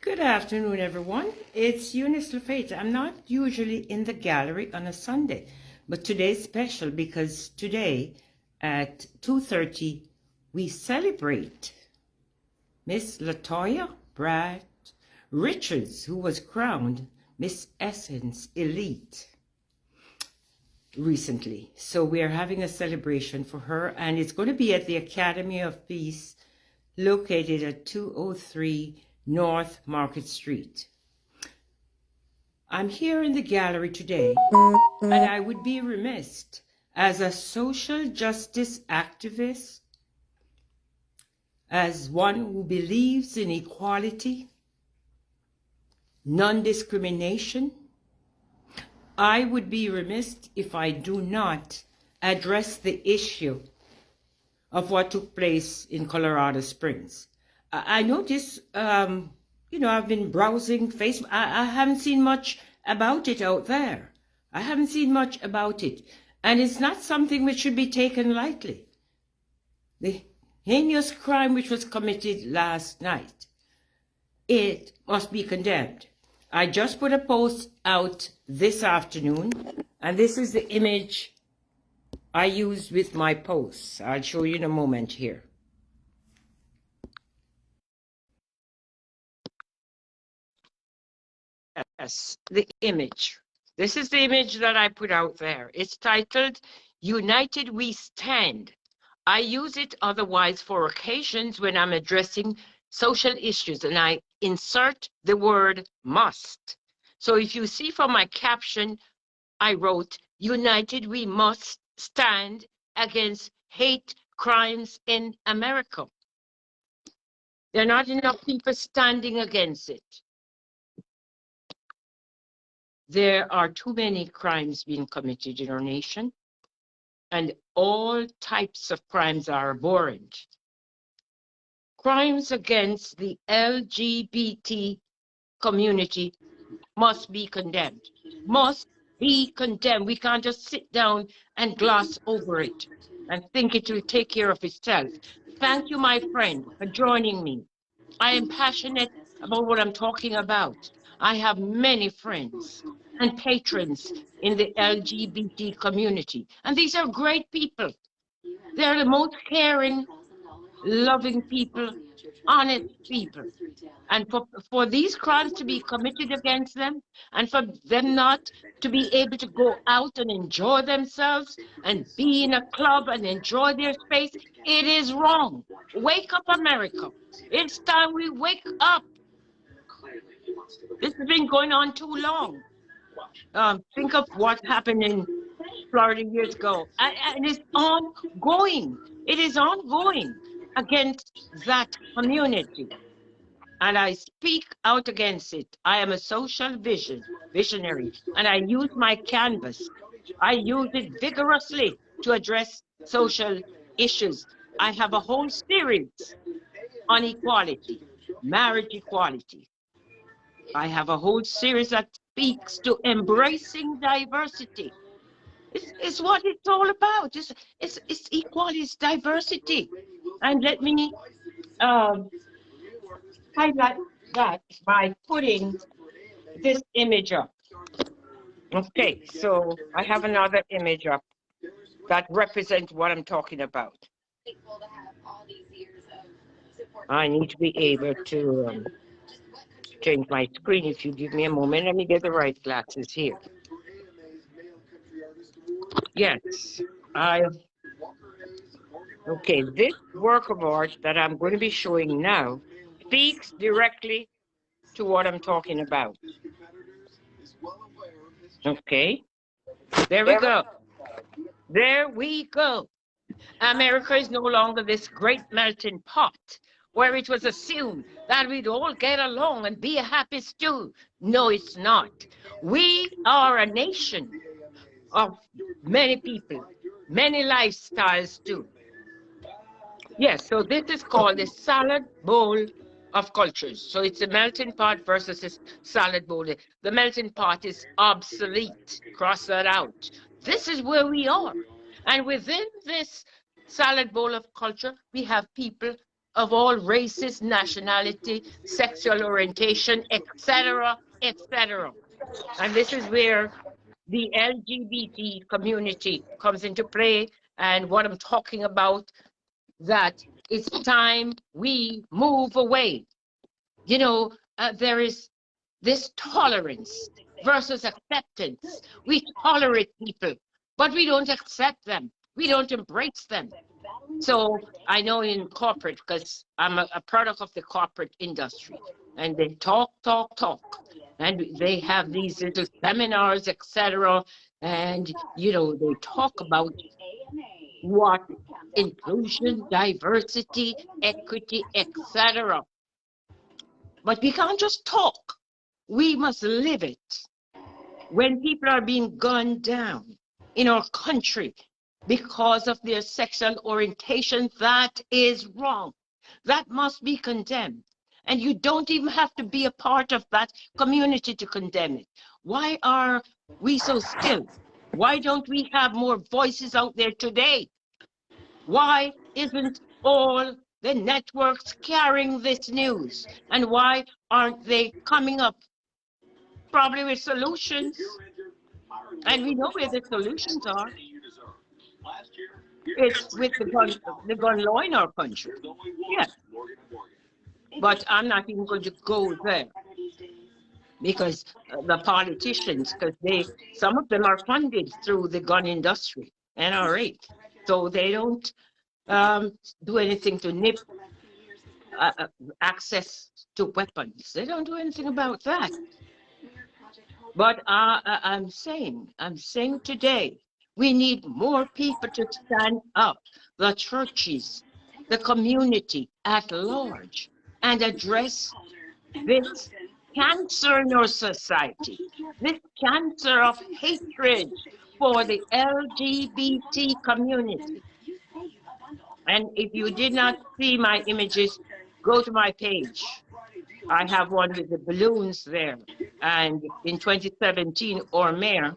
Good afternoon, everyone. It's Eunice Lafayette. I'm not usually in the gallery on a Sunday, but today's special because today at 2:30 we celebrate Miss Latoya Brad Richards, who was crowned Miss Essence Elite recently. So we are having a celebration for her, and it's going to be at the Academy of Peace located at 203 North Market Street. I'm here in the gallery today, and I would be remiss as a social justice activist, as one who believes in equality, non-discrimination. I would be remiss if I do not address the issue of what took place in Colorado Springs. I noticed, I've been browsing Facebook. I haven't seen much about it out there. I haven't seen much about it. And it's not something which should be taken lightly. The heinous crime which was committed last night, it must be condemned. I just put a post out this afternoon, and this is the image I used with my posts. I'll show you in a moment here. Yes, the image. This is the image that I put out there. It's titled, United We Stand. I use it otherwise for occasions when I'm addressing social issues, and I insert the word must. So if you see from my caption, I wrote, United we must stand against hate crimes in America. There are not enough people standing against it. There are too many crimes being committed in our nation, and all types of crimes are abhorrent. Crimes against the LGBT community must be condemned. Must be condemned. We can't just sit down and gloss over it and think it will take care of itself. Thank you, my friend, for joining me. I am passionate about what I'm talking about. I have many friends and patrons in the LGBT community, and these are great people. They're the most caring, loving people, honest people. And for these crimes to be committed against them, and for them not to be able to go out and enjoy themselves and be in a club and enjoy their space, it is wrong. Wake up, America. It's time we wake up. This has been going on too long. Think of what happened in Florida years ago. And it's ongoing. It is ongoing against that community. And I speak out against it. I am a social visionary, and I use my canvas. I use it vigorously to address social issues. I have a whole series on equality, marriage equality. I have a whole series that speaks to embracing diversity. It's what it's all about. It's equality, it's diversity. And let me highlight that by putting this image up. Okay, so I have another image up that represents what I'm talking about. I need to be able to change my screen. If you give me a moment, let me get the right glasses here. Yes, okay, this work of art that I'm going to be showing now speaks directly to what I'm talking about. Okay, there we go. There we go. America is no longer this great melting pot where it was assumed that we'd all get along and be a happy stew. No, it's not. We are a nation of many people, many lifestyles too. Yes, so this is called the salad bowl of cultures. So it's a melting pot versus a salad bowl. The melting pot is obsolete. Cross that out. This is where we are. And within this salad bowl of culture, we have people of all races, nationality, sexual orientation, etc., etc. And this is where the LGBT community comes into play. And what I'm talking about, that it's time we move away. You know, there is this tolerance versus acceptance. We tolerate people, but we don't accept them. We don't embrace them. So I know in corporate, because I'm a product of the corporate industry, and they talk, and they have these little seminars, etc. And, you know, they talk about what inclusion, diversity, equity, etc. But we can't just talk. We must live it. When people are being gunned down in our country because of their sexual orientation, that is wrong. That must be condemned. And you don't even have to be a part of that community to condemn it. Why are we so still? Why don't we have more voices out there today? Why isn't all the networks carrying this news? And why aren't they coming up probably with solutions? And we know where the solutions are. It's with the gun law in our country. Yes. But I'm not even going to go there, because the politicians, because some of them are funded through the gun industry, NRA. So they don't do anything to nip access to weapons. They don't do anything about that. But I'm saying today, we need more people to stand up, the churches, the community at large, and address this cancer in our society, this cancer of hatred for the LGBT community. And if you did not see my images, go to my page. I have one with the balloons there. And in 2017, our mayor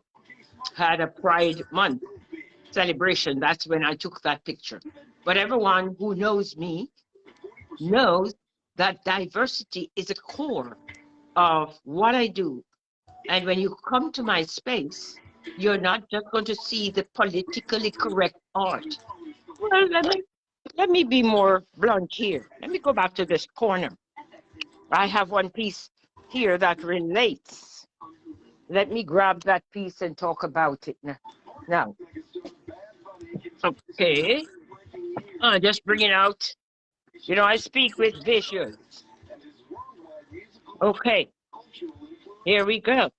had a Pride Month celebration. That's when I took that picture. But everyone who knows me knows that diversity is a core of what I do. And when you come to my space, you're not just going to see the politically correct art. Well, let me be more blunt here. Let me go back to this corner. I have one piece here that relates. Let me grab that piece and talk about it now. Okay. Just bring it out. You know, I speak with visuals. Okay. Here we go.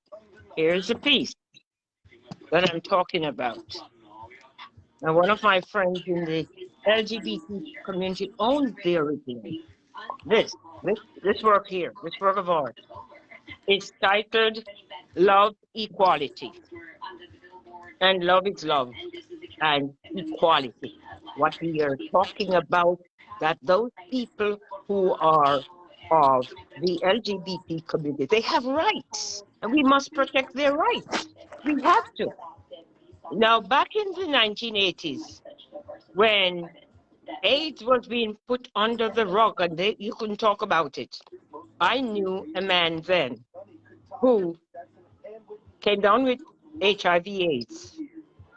Here's a piece that I'm talking about. Now, one of my friends in the LGBT community owns the original. This work here, this work of art, is titled Love, Equality. And love is love and equality. What we are talking about, that those people who are of the LGBT community, they have rights, and we must protect their rights. We have to. Now, back in the 1980s, when AIDS was being put under the rug and you couldn't talk about it, I knew a man then who came down with HIV/AIDS.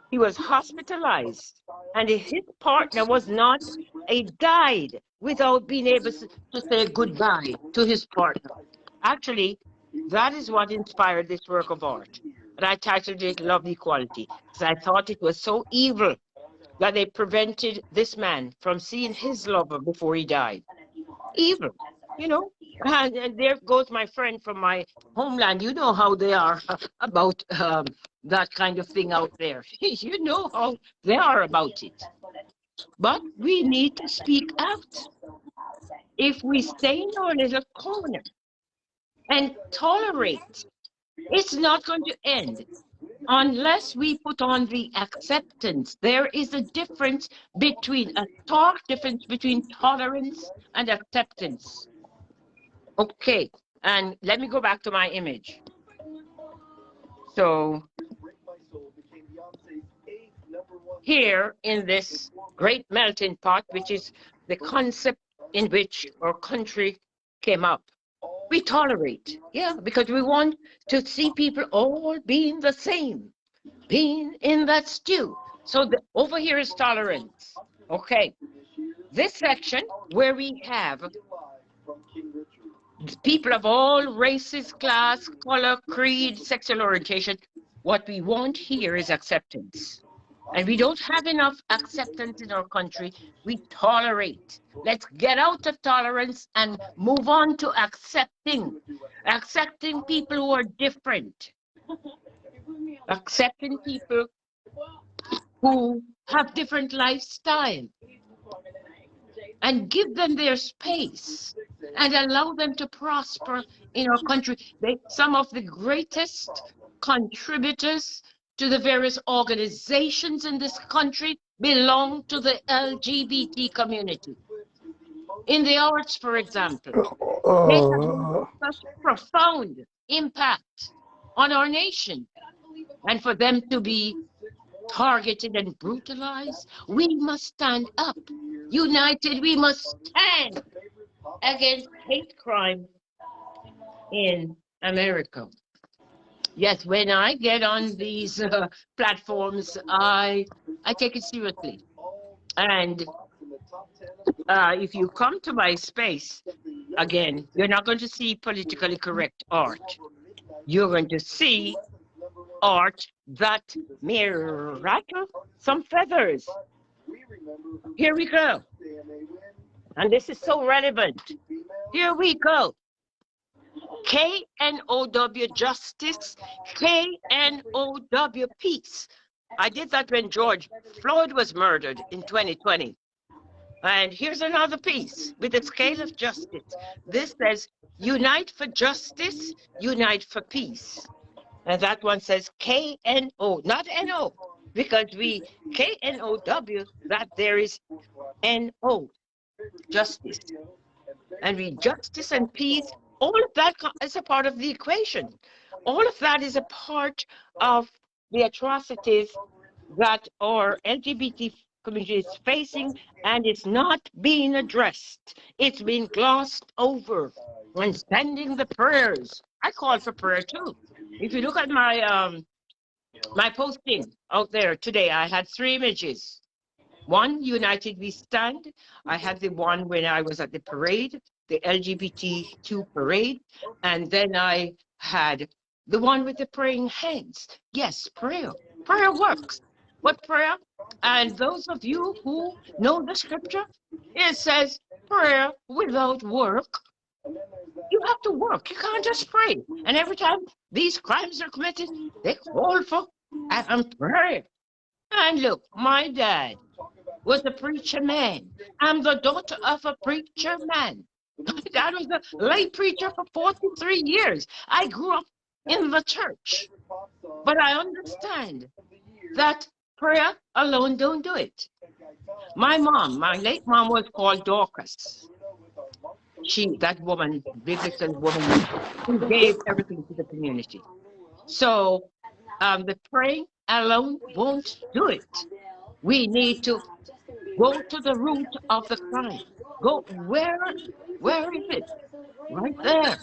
He was hospitalized, and his partner was not. He died without being able to say goodbye to his partner. Actually, that is what inspired this work of art. And I titled it Love, Equality, because I thought it was so evil that they prevented this man from seeing his lover before he died. Evil, you know. And there goes my friend from my homeland. You know how they are about that kind of thing out there. You know how they are about it. But we need to speak out. If we stay in our little corner and tolerate, it's not going to end unless we put on the acceptance. There is a difference between, a stark difference between tolerance and acceptance. Okay, and let me go back to my image. So here in this great melting pot, which is the concept in which our country came up. We tolerate, yeah, because we want to see people all being the same, being in that stew. So over here is tolerance. Okay. This section where we have people of all races, class, color, creed, sexual orientation, what we want here is acceptance. And we don't have enough acceptance in our country. We tolerate. Let's get out of tolerance and move on to accepting people who are different, accepting people who have different lifestyle, and give them their space and allow them to prosper in our country. Some of the greatest contributors to the various organizations in this country belong to the LGBT community. In the arts, for example, they have such profound impact on our nation. And for them to be targeted and brutalized, we must stand up. United, we must stand against hate crime in America. Yes, when I get on these platforms, I take it seriously. And if you come to my space, again, you're not going to see politically correct art. You're going to see art that may rattle some feathers. Here we go. And this is so relevant. Here we go. KNOW justice, KNOW peace. I did that when George Floyd was murdered in 2020. And here's another piece with the scale of justice. This says, unite for justice, unite for peace. And that one says KNO, not NO, because we KNOW, that there is NO, justice. And we justice and peace, all of that is a part of the equation. All of that is a part of the atrocities that our LGBT community is facing, and it's not being addressed. It's been glossed over. When sending the prayers, I call for prayer too. If you look at my my posting out there today, I had 3 images. One, United We Stand. I had the one when I was at the parade, the LGBTQ parade, and then I had the one with the praying hands. Yes, prayer. Prayer works. What prayer? And those of you who know the scripture, it says prayer without work. You have to work. You can't just pray. And every time these crimes are committed, they call for prayer. And look, my dad was a preacher man. I'm the daughter of a preacher man. My dad was a lay preacher for 43 years. I grew up in the church. But I understand that prayer alone don't do it. My mom, my late mom, was called Dorcas. That woman, biblical woman, who gave everything to the community. So the praying alone won't do it. We need to go to the root of the crime. Go, where is it? Right there,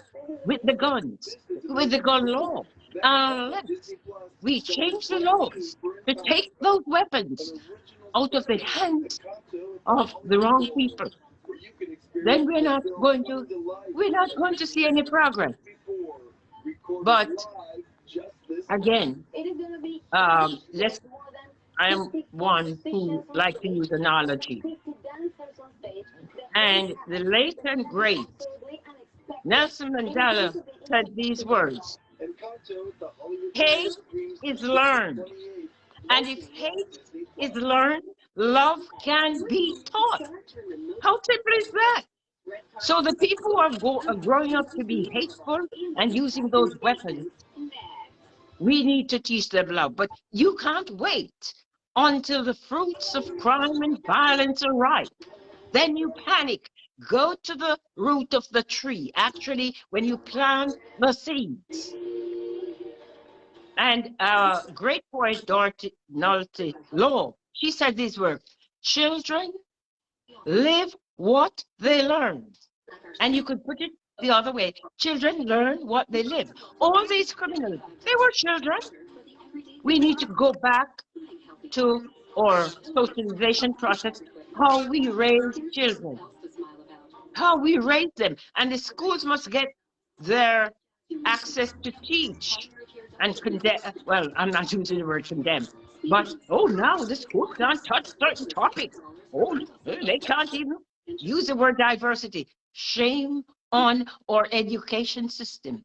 with the guns, with the gun law. Unless we change the laws to take those weapons out of the hands of the wrong people, then we're not going to see any progress. But again, I am one who likes to use analogy. And the late and great Nelson Mandela said these words: hate is learned. And if hate is learned, love can be taught. How simple is that? So the people who are growing up to be hateful and using those weapons, we need to teach them love. But you can't wait until the fruits of crime and violence are ripe. Then you panic. Go to the root of the tree, actually, when you plant the seeds. And great poet Dorothy Law, she said these words: children, live what they learn. And you could put it the other way. Children learn what they live. All these criminals, they were children. We need to go back to our socialization process, how we raise children, how we raise them. And the schools must get their access to teach and condemn. Well, I'm not using the word condemn, but oh, now the school can't touch certain topics. Oh, they can't even use the word diversity. Shame on our education system.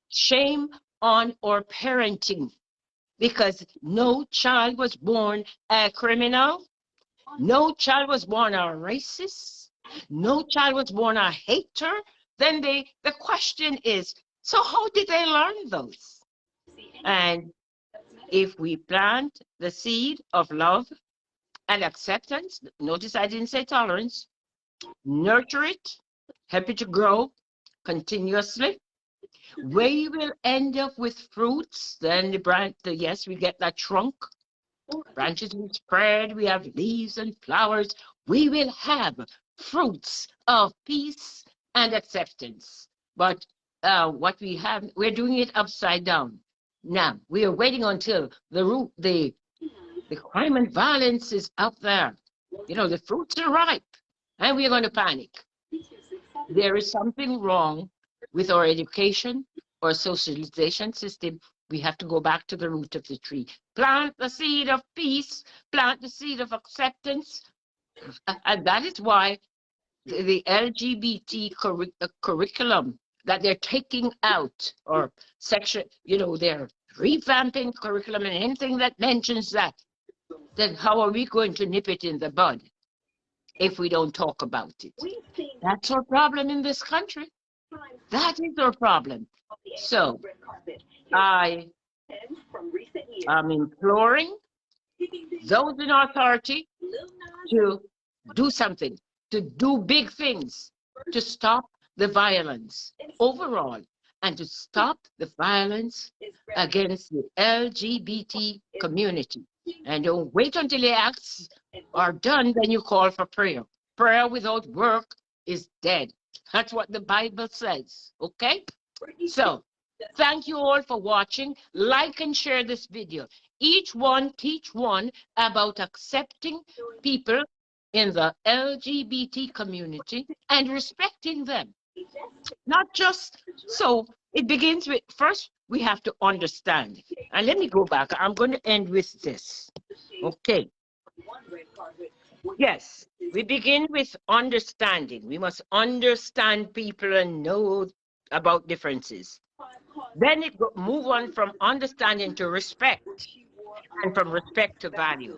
Shame on our parenting, because no child was born a criminal. No child was born a racist. No child was born a hater. Then the question is, so how did they learn those? And if we plant the seed of love and acceptance, notice I didn't say tolerance, nurture it, help it to grow continuously, we will end up with fruits. Then the branch, yes, we get that trunk, branches will spread, we have leaves and flowers. We will have fruits of peace and acceptance. But what we have, we're doing it upside down. Now, we are waiting until the crime and violence is up there. You know, the fruits are ripe, and we're going to panic. There is something wrong with our education or socialization system. We have to go back to the root of the tree. Plant the seed of peace, plant the seed of acceptance. And that is why the LGBT curriculum that they're taking out, or section, you know, they're revamping curriculum, and anything that mentions that, then how are we going to nip it in the bud if we don't talk about it? That's our problem in this country. That is our problem. So I am imploring those in authority to do something, to do big things, to stop the violence overall, and to stop the violence against the LGBT community. And don't wait until the acts are done, then you call for prayer. Prayer without work is dead. That's what the Bible says, okay? So, thank you all for watching. Like and share this video. Each one teach one about accepting people in the LGBT community and respecting them. Not just, so it begins with, first we have to understand. And let me go back. I'm going to end with this. Okay. Yes, we begin with understanding. We must understand people and know about differences. Then it move on from understanding to respect, and from respect to value.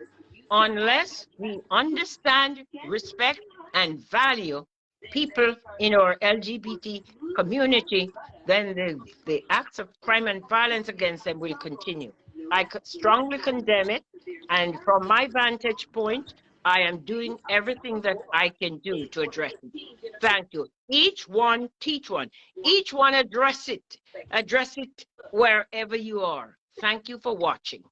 Unless we understand, respect, and value people in our LGBT community, then the acts of crime and violence against them will continue. I strongly condemn it, and from my vantage point, I am doing everything that I can do to address it. Thank you. Each one teach one. Each one address it. Address it wherever you are. Thank you for watching.